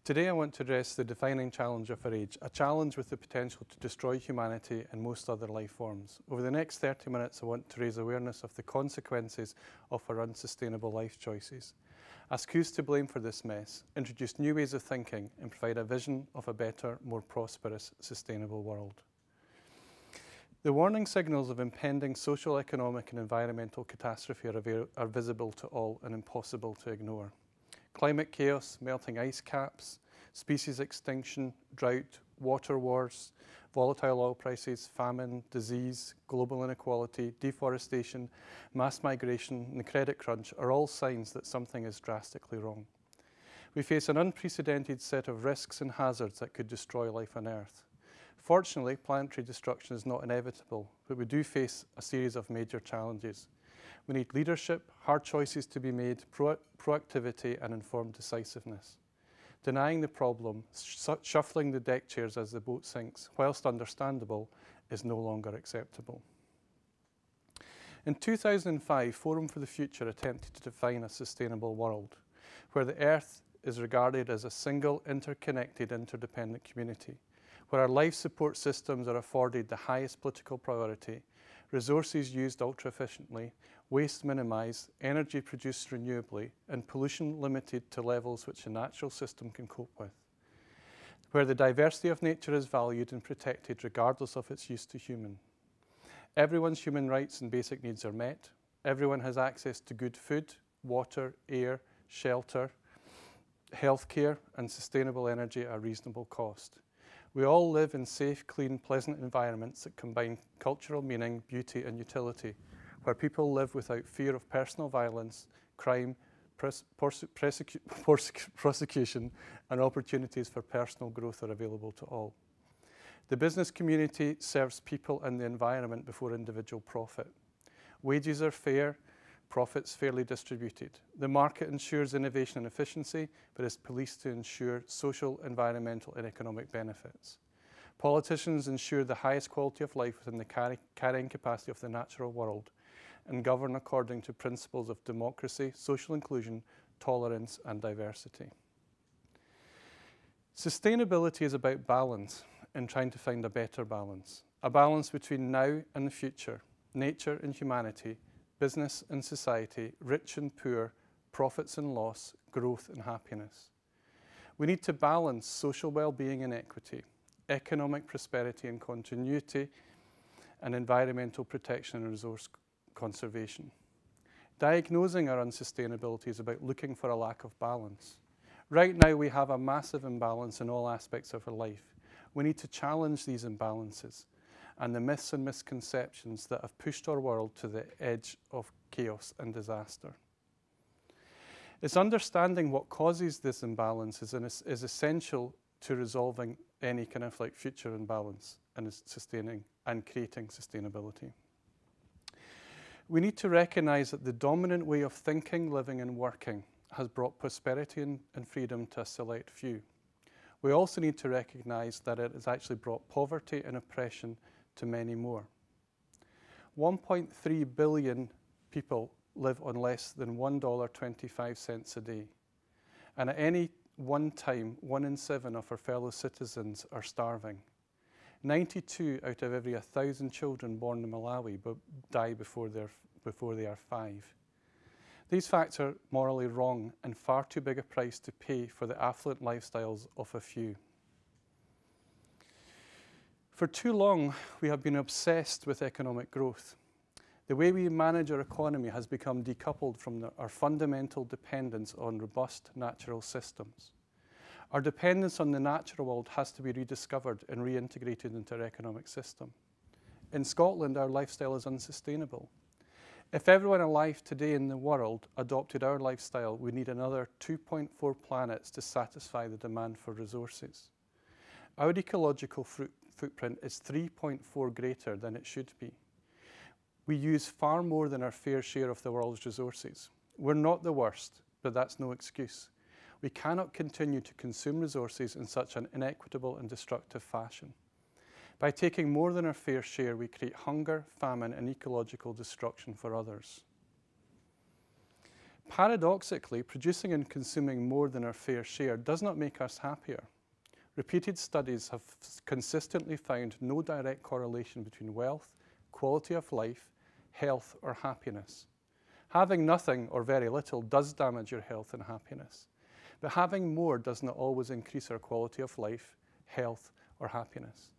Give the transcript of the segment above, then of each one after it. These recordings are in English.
Today I want to address the defining challenge of our age, a challenge with the potential to destroy humanity and most other life forms. Over the next 30 minutes I want to raise awareness of the consequences of our unsustainable life choices, ask who's to blame for this mess, introduce new ways of thinking and provide a vision of a better, more prosperous, sustainable world. The warning signals of impending social, economic and environmental catastrophe are visible to all and impossible to ignore. Climate chaos, melting ice caps, species extinction, drought, water wars, volatile oil prices, famine, disease, global inequality, deforestation, mass migration and the credit crunch are all signs that something is drastically wrong. We face an unprecedented set of risks and hazards that could destroy life on Earth. Fortunately, planetary destruction is not inevitable, but we do face a series of major challenges. We need leadership, hard choices to be made, proactivity and informed decisiveness. Denying the problem, shuffling the deck chairs as the boat sinks, whilst understandable, is no longer acceptable. In 2005, Forum for the Future attempted to define a sustainable world, where the Earth is regarded as a single, interconnected, interdependent community, where our life support systems are afforded the highest political priority, resources used ultra-efficiently, waste minimised, energy produced renewably, and pollution limited to levels which a natural system can cope with. Where the diversity of nature is valued and protected regardless of its use to human. Everyone's human rights and basic needs are met. Everyone has access to good food, water, air, shelter, healthcare, and sustainable energy at a reasonable cost. We all live in safe, clean, pleasant environments that combine cultural meaning, beauty and utility, where people live without fear of personal violence, crime, prosecution and opportunities for personal growth are available to all. The business community serves people and the environment before individual profit. Wages are fair, profits fairly distributed. The market ensures innovation and efficiency, but is policed to ensure social, environmental and economic benefits. Politicians ensure the highest quality of life within the carrying capacity of the natural world and govern according to principles of democracy, social inclusion, tolerance and diversity. Sustainability is about balance and trying to find a better balance. A balance between now and the future, nature and humanity, business and society, rich and poor, profits and loss, growth and happiness. We need to balance social well-being and equity, economic prosperity and continuity, and environmental protection and resource conservation. Diagnosing our unsustainability is about looking for a lack of balance. Right now we have a massive imbalance in all aspects of our life. We need to challenge these imbalances and the myths and misconceptions that have pushed our world to the edge of chaos and disaster. It's understanding what causes this imbalance is essential to resolving any kind of future imbalance and sustaining and creating sustainability. We need to recognise that the dominant way of thinking, living and working has brought prosperity and freedom to a select few. We also need to recognise that it has actually brought poverty and oppression to many more. 1.3 billion people live on less than $1.25 a day. And at any one time, 1 in 7 of our fellow citizens are starving. 92 out of every 1,000 children born in Malawi die before they are 5. These facts are morally wrong and far too big a price to pay for the affluent lifestyles of a few. For too long, we have been obsessed with economic growth. The way we manage our economy has become decoupled from our fundamental dependence on robust natural systems. Our dependence on the natural world has to be rediscovered and reintegrated into our economic system. In Scotland, our lifestyle is unsustainable. If everyone alive today in the world adopted our lifestyle, we need another 2.4 planets to satisfy the demand for resources. Our ecological footprint is 3.4 greater than it should be. We use far more than our fair share of the world's resources. We're not the worst, but that's no excuse. We cannot continue to consume resources in such an inequitable and destructive fashion. By taking more than our fair share, we create hunger, famine, and ecological destruction for others. Paradoxically, producing and consuming more than our fair share does not make us happier. Repeated studies have consistently found no direct correlation between wealth, quality of life, health, or happiness. Having nothing or very little does damage your health and happiness, but having more does not always increase our quality of life, health, or happiness.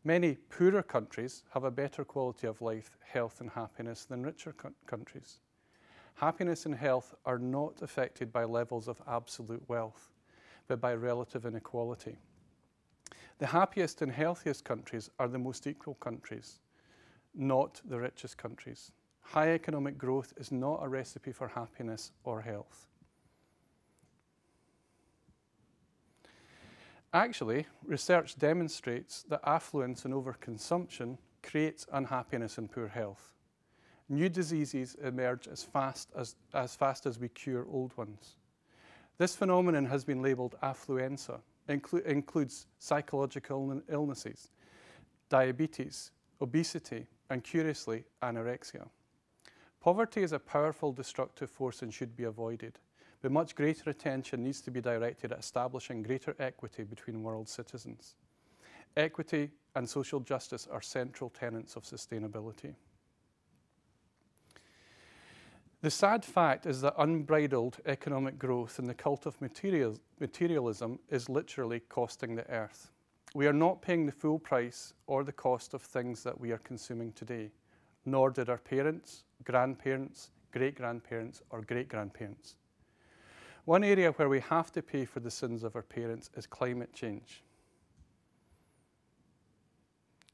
Many poorer countries have a better quality of life, health, and happiness than richer countries. Happiness and health are not affected by levels of absolute wealth, but by relative inequality. The happiest and healthiest countries are the most equal countries, not the richest countries. High economic growth is not a recipe for happiness or health. Actually, research demonstrates that affluence and overconsumption creates unhappiness and poor health. New diseases emerge as fast as we cure old ones. This phenomenon has been labelled affluenza. Includes psychological illnesses, diabetes, obesity, and curiously, anorexia. Poverty is a powerful destructive force and should be avoided, but much greater attention needs to be directed at establishing greater equity between world citizens. Equity and social justice are central tenets of sustainability. The sad fact is that unbridled economic growth and the cult of materialism is literally costing the earth. We are not paying the full price or the cost of things that we are consuming today, nor did our parents, grandparents, great-grandparents, or great-grandparents. One area where we have to pay for the sins of our parents is climate change.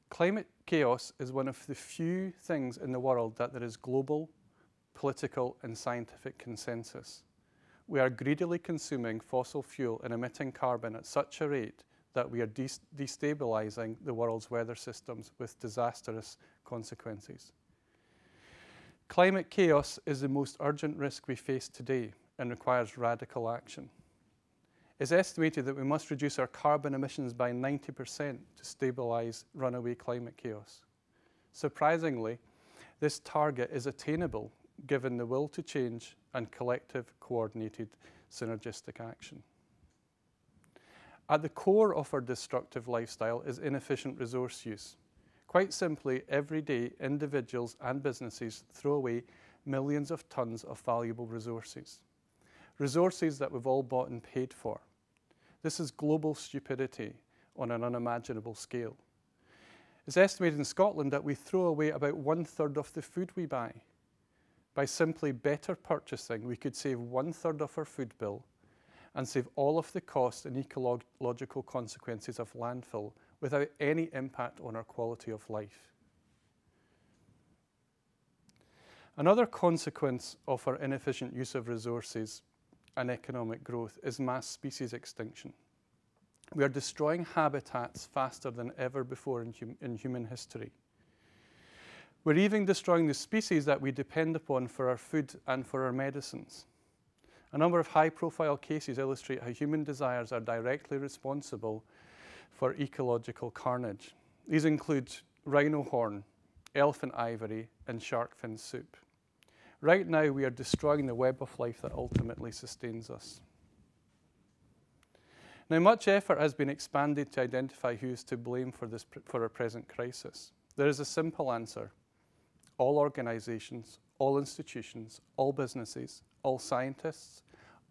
Climate chaos is one of the few things in the world that there is global, political, and scientific consensus. We are greedily consuming fossil fuel and emitting carbon at such a rate that we are destabilizing the world's weather systems with disastrous consequences. Climate chaos is the most urgent risk we face today and requires radical action. It's estimated that we must reduce our carbon emissions by 90% to stabilize runaway climate chaos. Surprisingly, this target is attainable given the will to change and collective, coordinated, synergistic action. At the core of our destructive lifestyle is inefficient resource use. Quite simply, every day, individuals and businesses throw away millions of tons of valuable resources. Resources that we've all bought and paid for. This is global stupidity on an unimaginable scale. It's estimated in Scotland that we throw away about 1/3 of the food we buy. By simply better purchasing, we could save 1/3 of our food bill and save all of the costs and ecological consequences of landfill without any impact on our quality of life. Another consequence of our inefficient use of resources and economic growth is mass species extinction. We are destroying habitats faster than ever before in human history. We're even destroying the species that we depend upon for our food and for our medicines. A number of high-profile cases illustrate how human desires are directly responsible for ecological carnage. These include rhino horn, elephant ivory, and shark fin soup. Right now, we are destroying the web of life that ultimately sustains us. Now, much effort has been expanded to identify who is to blame for our present crisis. There is a simple answer. All organizations, all institutions, all businesses, all scientists,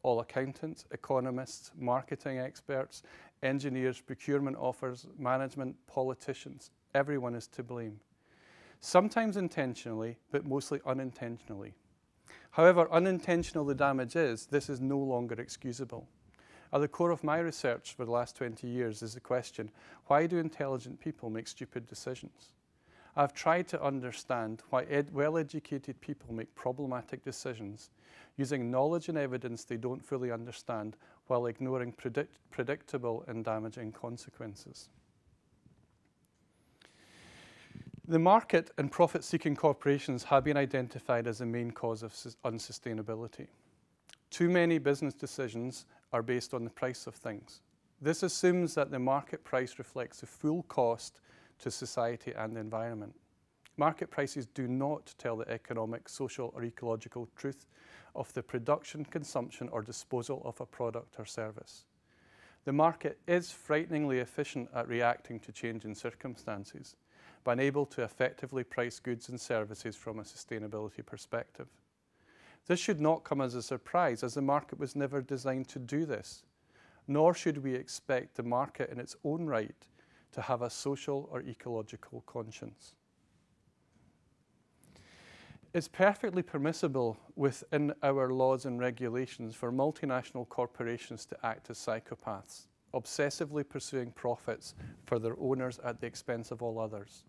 all accountants, economists, marketing experts, engineers, procurement offers, management, politicians, everyone is to blame. Sometimes intentionally, but mostly unintentionally. However unintentional the damage is, this is no longer excusable. At the core of my research for the last 20 years is the question, why do intelligent people make stupid decisions? I've tried to understand why well-educated people make problematic decisions using knowledge and evidence they don't fully understand while ignoring predictable and damaging consequences. The market and profit-seeking corporations have been identified as the main cause of unsustainability. Too many business decisions are based on the price of things. This assumes that the market price reflects the full cost to society and the environment. Market prices do not tell the economic, social or ecological truth of the production, consumption or disposal of a product or service. The market is frighteningly efficient at reacting to changing circumstances, but unable to effectively price goods and services from a sustainability perspective. This should not come as a surprise, as the market was never designed to do this, nor should we expect the market in its own right to have a social or ecological conscience. It's perfectly permissible within our laws and regulations for multinational corporations to act as psychopaths, obsessively pursuing profits for their owners at the expense of all others,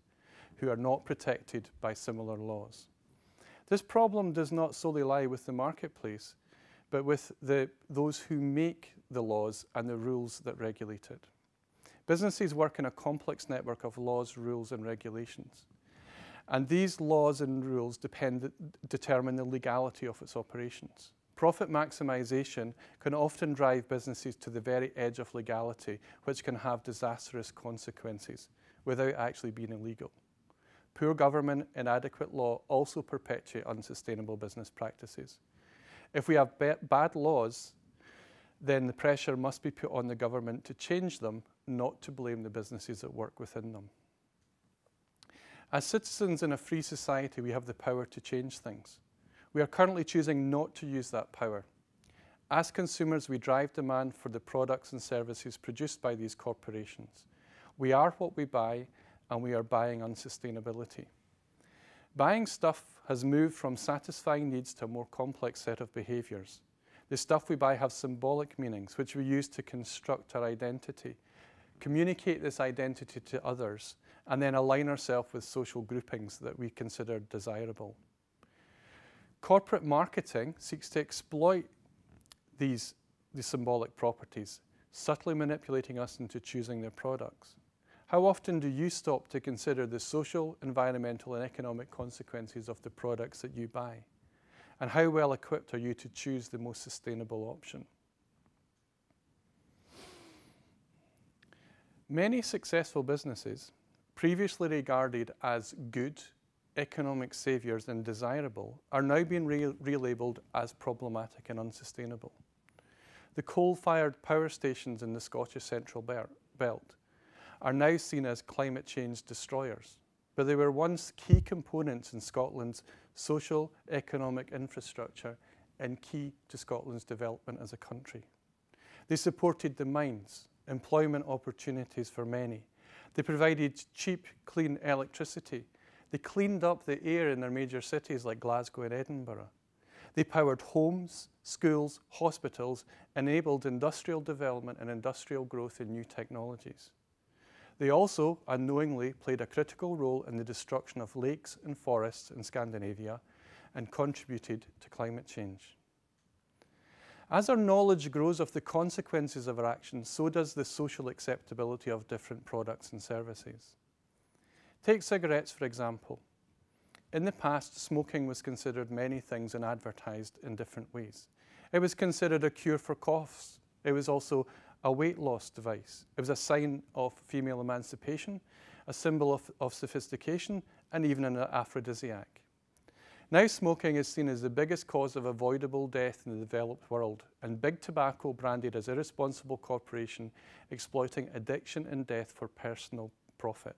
who are not protected by similar laws. This problem does not solely lie with the marketplace, but with those who make the laws and the rules that regulate it. Businesses work in a complex network of laws, rules and regulations. And these laws and rules determine the legality of its operations. Profit maximization can often drive businesses to the very edge of legality, which can have disastrous consequences without actually being illegal. Poor government, inadequate law also perpetuate unsustainable business practices. If we have bad laws, then the pressure must be put on the government to change them, not to blame the businesses that work within them. As citizens in a free society, we have the power to change things. We are currently choosing not to use that power. As consumers, we drive demand for the products and services produced by these corporations. We are what we buy, and we are buying unsustainability. Buying stuff has moved from satisfying needs to a more complex set of behaviours. The stuff we buy has symbolic meanings, which we use to construct our identity, communicate this identity to others, and then align ourselves with social groupings that we consider desirable. Corporate marketing seeks to exploit these symbolic properties, subtly manipulating us into choosing their products. How often do you stop to consider the social, environmental, and economic consequences of the products that you buy? And how well equipped are you to choose the most sustainable option? Many successful businesses, previously regarded as good, economic saviours and desirable, are now being relabelled as problematic and unsustainable. The coal-fired power stations in the Scottish Central Belt are now seen as climate change destroyers, but they were once key components in Scotland's social, economic infrastructure and key to Scotland's development as a country. They supported the mines, employment opportunities for many. They provided cheap, clean electricity. They cleaned up the air in their major cities like Glasgow and Edinburgh. They powered homes, schools, hospitals, enabled industrial development and industrial growth in new technologies. They also, unknowingly, played a critical role in the destruction of lakes and forests in Scandinavia and contributed to climate change. As our knowledge grows of the consequences of our actions, so does the social acceptability of different products and services. Take cigarettes, for example. In the past, smoking was considered many things and advertised in different ways. It was considered a cure for coughs. It was also a weight loss device. It was a sign of female emancipation, a symbol of sophistication, and even an aphrodisiac. Now smoking is seen as the biggest cause of avoidable death in the developed world, and big tobacco branded as irresponsible corporation exploiting addiction and death for personal profit.